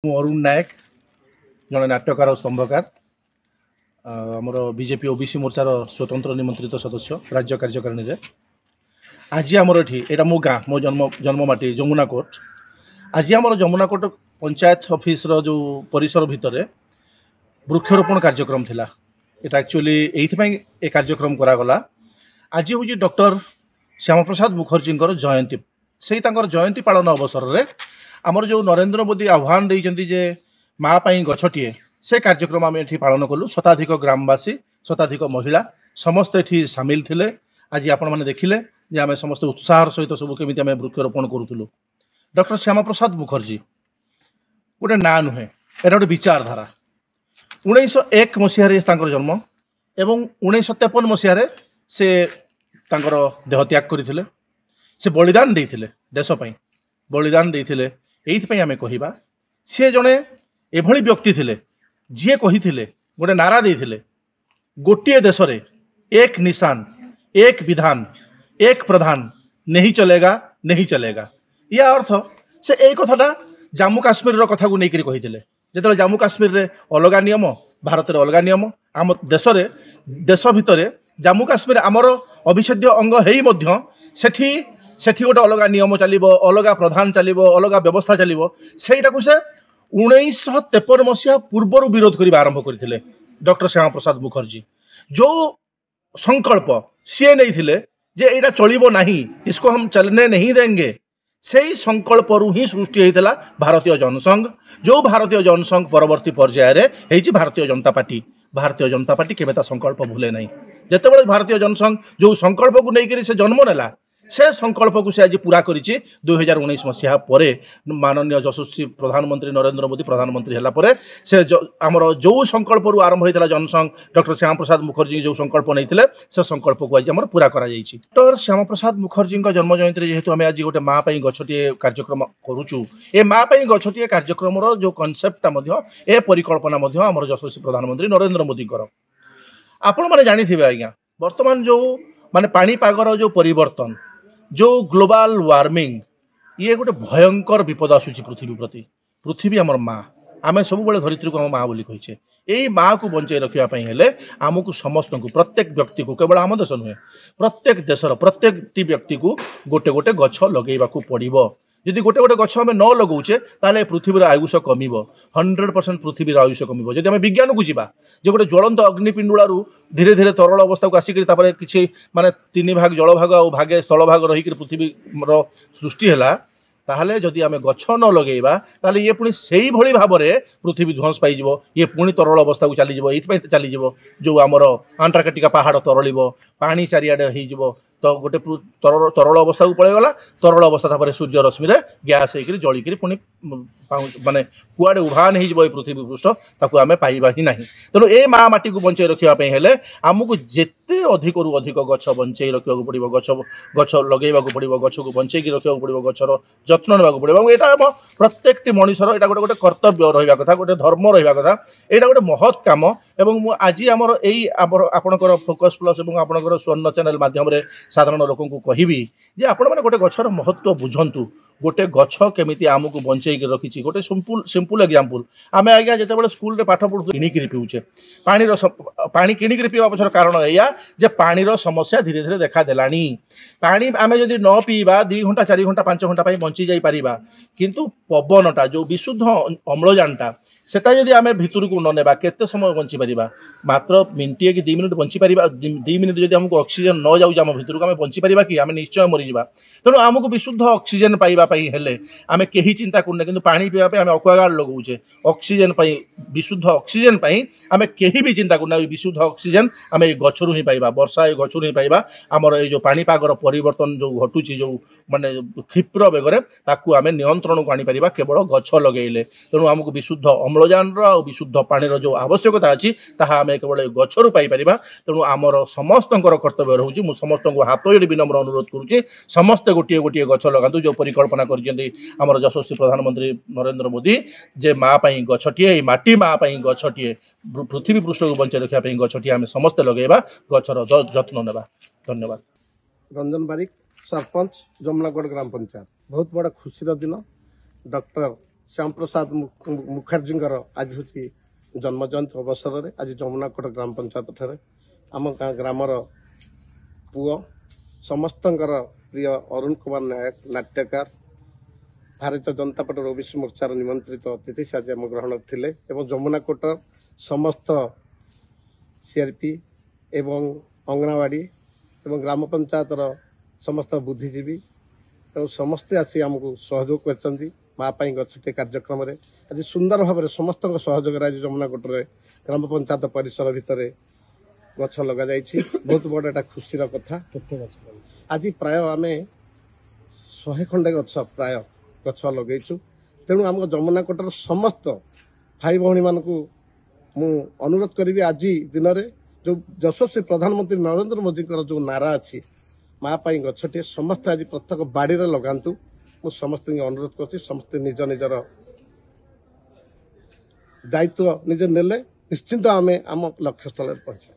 अरुण नायक जड़े नाट्यकार और स्तंभकार आमर बीजेपी ओबीसी मोर्चार स्वतंत्र निमंत्रित सदस्य राज्य कार्यकारिणी रे आज आमर ये मो गाँ मो जन्ममाटी जमुनाकोट आज आमर जमुनाकोट पंचायत ऑफिस रो जो परिसर भितर वृक्षरोपण कार्यक्रम थिला। एटा एक्चुअली ये कार्यक्रम करागला। आज हूँ डॉक्टर श्यामा प्रसाद मुखर्जी जयंती से जयंती पालन अवसर में आमर जो नरेंद्र मोदी आह्वान देइचंती जे माँ पाई गछटिए से कार्यक्रम आम ये पालन कलु। शताधिक ग्रामवासी शताधिक महिला समस्ते ये सामिल थिले। आज आपण मैंने देखिले जे आम समस्त उत्साह सहित सब केमी आम वृक्षरोपण करूँ। डॉक्टर श्यामा प्रसाद मुखर्जी गोटे ना नुहे, एटा गोटे विचारधारा। 1901 मसीह जन्म एवं 1953 मसीह से देह त्याग करते से बलिदान देते देश पाई बलिदान देते। ये आम कह सी जड़े एभली व्यक्ति थे जी कही गोटे नारा देते गोटे देश रे एक निशान एक विधान एक प्रधान नहीं चलेगा नहीं चलेगा। या अर्थ से यही कथाटा जम्मू काश्मीर कथा को लेकर कही जो जम्मू काश्मीर रे अलग नियम भारत रे अलग नियम आम देश भितर जम्मू काश्मीर आमर अविच्छेद्य अंग है सेठी गोटे अलग नियम चलो अलग प्रधान चलो अलग व्यवस्था चलो सेटा को से 1953 मसीहा पूर्वर विरोध करने आरंभ करते डॉक्टर श्यामा प्रसाद मुखर्जी। जो संकल्प सी नहीं थे जे यहाँ चलो नहीं इसको हम चलने नहीं देंगे से ही संकल्प ही सृष्टि होता भारतीय जनसंघ। जो भारतीय जनसंघ परवर्ती पर्यायर भारतीय जनता पार्टी। भारतीय जनता पार्टी केवे संकल्प भूले नहीं। जिते भारतीय जनसंघ जो संकल्प को लेकर से जन्म नेला से संकल्प को से आज पूरा करिछि। 2019 मसीहा परे माननीय यशस्वी प्रधानमंत्री नरेंद्र मोदी प्रधानमंत्री हला परे से आमर जो संकल्प रु आरंभ होता जनसंघ डॉक्टर श्यामा प्रसाद मुखर्जी जो संकल्प नहीं से संकल्प को आज आमर पूरा करा जाइछि। डॉक्टर श्यामा प्रसाद मुखर्जी जन्म जयंती जेहेतु आम आज गोटे माँ पाई गछटिए कार्यक्रम करूचु। ए माँ पाई गछटिए कार्यक्रम जो कनसेप्टा ए परिकल्पना आमर यशस्वी प्रधानमंत्री नरेंद्र मोदी आपण मैंने जानी आज्ञा वर्तमान जो माने पाणीपागर जो परिवर्तन जो ग्लोबल वार्मिंग ये गोटे भयंकर विपद आसूची पृथ्वी प्रति। पृथ्वी आमर माँ आम सब धरित्री को आम माँ बोली कहीचे। यही माँ को बंचाई रखापी हेले आमको समस्त को प्रत्येक व्यक्ति को केवल आम देश नुहे प्रत्येक देशर प्रत्येक व्यक्ति को गोटे गोटे गछ लगेगा पड़ो। यदि गोटे गोटे गछ आम न लगौचे ताले पृथ्वीर आयुष कम 100% पृथ्वीर आयुष कम। जदि आम विज्ञान को जीवा जे गोटे ज्वलंत अग्निपिंडुलू धीरे धीरे तरल अवस्था को आसिक किसी माने 3 भाग जल भाग और भागे स्थल भाग रहीकि पृथ्वीर सृष्टि है ताहले जदि आम गछ न लगेगा ताले ये पुणी से भली भाव में पृथ्वी ध्वंस पाइज ये पुणी तरल अवस्था को चलीज ये चलीज जो आमर अंटार्कटिका पहाड़ तरल पानी चारिआडे हो तो गोटे तरल अवस्था को पलैगला। तरल अवस्था सूर्य रश्मि गैस होकर जलिक पुणी माने कुआडे उभान हो पृथ्वी पृष्ठ ताकू आम पाइबा ही ना। तेणु ए माँ माटी को बंचाई रखापी हेले आमको जिते अधिक रु अधिक गछ बंचाई रखा पड़ो गछ लगेगा पड़ो गछ को बंचाई रखा पड़ो गचर जत्न नेबा पड़ो। यहाँ आम प्रत्येक मनुष्यर यहाँ गोटे गोटे कर्तव्य रहा कथा गोटे धर्म रहा कथा यहाँ गोटे महत् कम। एवं आज आमर यही आपणकर फोकस प्लस और आपणकर स्वर्ण चैनल माध्यम साधारण लोक कहबी जे आपण मैंने गोटे गचर महत्व बुझंतु गोटे गछ केमिति आमको बंचाई रखी। गोटे सिंपल एग्जांपल आम आज्ञा जिते स्कूल पाठ पढ़ु किणिकी पीऊचे पानी किणिकी पीवा पछर कारण या जे पानीर समस्या धीरे धीरे देखा देलानी। पानी आम जदि न पीवा 2 घंटा 4 घंटा 5 घंटा बंची जाई परिबा किंतु पवनटा जो विशुद्ध अम्लजानटा सेटा जदि आम भितर को न नेबा केते समय बंची परिबा मात्र मिनिटे कि 2 मिनिट बंची परिबा। 2 मिनिट जदि हमको ऑक्सीजन न जाऊ आम भितर को आम बंची परिबा कि आम निश्चय मरीजा। तेणु आमको विशुद्ध ऑक्सीजन पाइबा हेले आम कहीं चिंता करना कि पानी पीवा आम एक्वागार्ड लगौचे ऑक्सीजन विशुद्ध ऑक्सीजन आम कहीं भी चिंता करना विशुद्ध ऑक्सीजन आम ये गचरू ही पाइबा वर्षा ये गचरू ही पाइबा। आमर ये जो पाणीपागर परिवर्तन जो घटुची जो माने क्षिप्र बेगरे ताकू आम नियंत्रण को आनीपर केवल गछ लगेले। तेणु आमको विशुद्ध अम्लजान और विशुद्ध पानीर जो आवश्यकता अच्छी ताहा आम केवल गचरू पाइपर। तेणु आमर समस्त कर्तव्य रोचे मुझे समस्त हाथ जोड़ी विनम्र अनुरोध करुच्ची समस्ते गोटे गोटे गछ लगातु जो परिकल्पना आमर यशस्वी प्रधानमंत्री नरेंद्र मोदी जे माँ पाई गछटिए माटी माँ पाई गछटिए पृथ्वी पृष्ठ को बंचाई रखापी गछटिए आम समस्ते लगेगा गचर जत्न नेबा। धन्यवाद। रंजन बारिक सरपंच जमुनागढ़ ग्राम पंचायत बहुत बड़ा खुशी दिन डॉक्टर श्याम प्रसाद मुखर्जी आज हूँ जन्म जयंती अवसर में आज जमुनाकोट ग्राम पंचायत ठारे आम ग्रामर पुओ समस्त प्रिय अरुण कुमार नायक नाट्यकार भारतीय जनता पार्टी ओबीसी मोर्चार निमंत्रित अतिथि से आज आम ग्रहण थे जमुनाकोट समस्त सीआरपी एवं अंगनवाड़ी एवं ग्राम पंचायत समस्त बुद्धिजीवी और समस्ते आसी आमको सहयोग कर माँ गछटे कार्यक्रम आज सुंदर भाव समस्त सहयोग आज जमुनाकोटे ग्राम पंचायत परिसर भितर गछ लग बहुत बड़ा खुशी कथा आज प्राय आम 100 खंडे गछ प्राय गछ लगेचु तेणु आम जमुनाकोटर समस्त भाई भौणी मान मु अनुरोध करी आज दिन में जो यशस्वी प्रधानमंत्री नरेंद्र मोदी जो नारा अच्छी माँ गछटे समस्त आज प्रत्येक बाड़ी लगातु मु समस्त अनुरोध कर समस्ते निज निजर दायित्व निजे नेले निश्चिंत आम लक्ष्य स्थल पहुंच।